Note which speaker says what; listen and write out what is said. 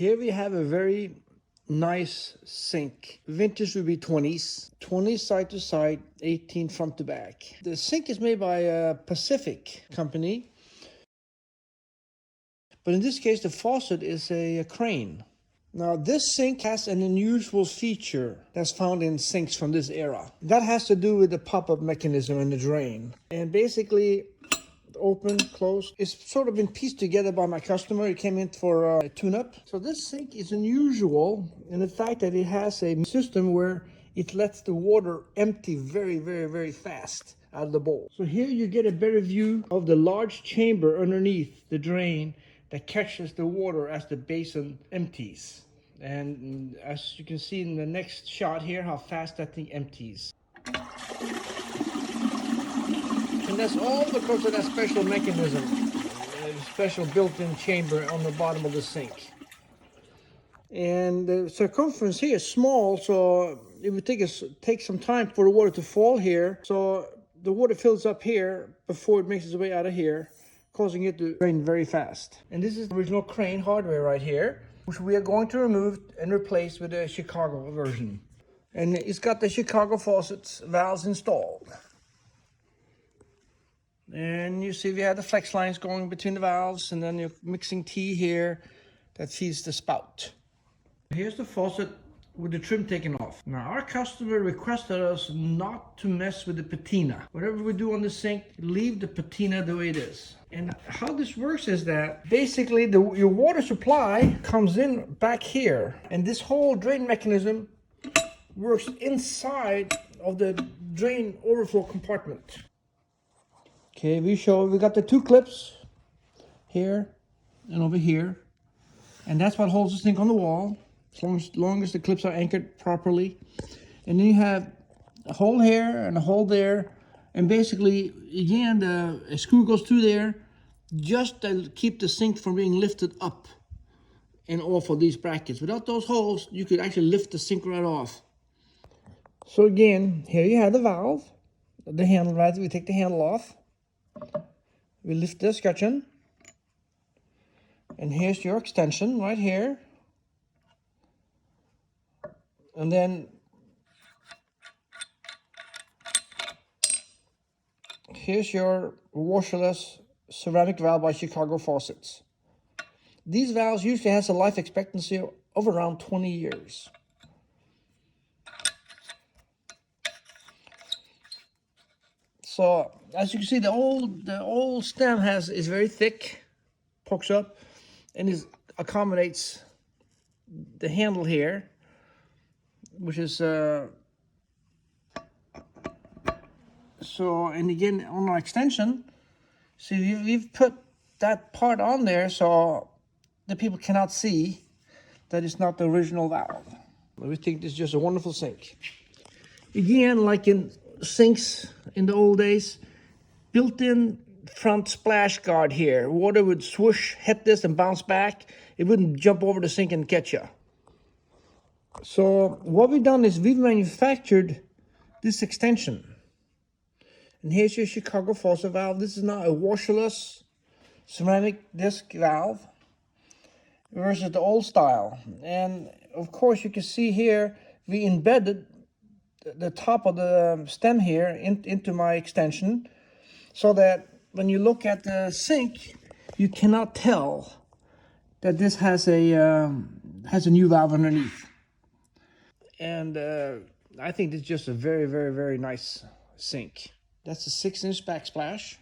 Speaker 1: Here we have a very nice sink. Vintage would be 20s, 20 side to side, 18 front to back. The sink is made by a Pacific company, but in this case the faucet is a crane. Now this sink has an unusual feature that's found in sinks from this era. That has to do with the pop-up mechanism in the drain. And basically, open, close. It's sort of been pieced together by my customer. He came in for a tune-up. So this sink is unusual in the fact that it has a system where it lets the water empty very, very, very fast out of the bowl. So here you get a better view of the large chamber underneath the drain that catches the water as the basin empties. And as you can see in the next shot here, how fast that thing empties. And that's all because of that special mechanism, a special built-in chamber on the bottom of the sink. And the circumference here is small, so it would take some time for the water to fall here. So the water fills up here before it makes its way out of here, causing it to drain very fast. And this is the original crane hardware right here, which we are going to remove and replace with a Chicago version. And it's got the Chicago Faucets valves installed. And you see we have the flex lines going between the valves, and then you're mixing tea here that feeds the spout. Here's the faucet with the trim taken off. Now our customer requested us not to mess with the patina. Whatever we do on the sink, leave the patina the way it is. And how this works is that basically your water supply comes in back here, and this whole drain mechanism works inside of the drain overflow compartment. Okay, we got the two clips here and over here, and that's what holds the sink on the wall, as long as the clips are anchored properly. And then you have a hole here and a hole there, and basically, again, a screw goes through there just to keep the sink from being lifted up and off of these brackets. Without those holes, you could actually lift the sink right off. So again, here you have the valve, the handle, right? We take the handle off. We lift the escutcheon, and here's your extension right here. And then here's your washerless ceramic valve by Chicago Faucets. These valves usually has a life expectancy of around 20 years. So as you can see, the old stem is very thick, pokes up, and accommodates the handle here, which is so. And again, on our extension, see we've put that part on there so the people cannot see that it's not the original valve. We think this is just a wonderful sink. Again, like in sinks in the old days, built-in front splash guard here. Water would swoosh, hit this and bounce back. It wouldn't jump over the sink and catch you. So what we've done is we've manufactured this extension. And here's your Chicago faucet valve. This is now a washerless ceramic disc valve versus the old style. And of course you can see here we embedded the top of the stem here into my extension, so that when you look at the sink, you cannot tell that this has a new valve underneath. And I think it's just a very, very, very nice sink. That's a 6-inch backsplash.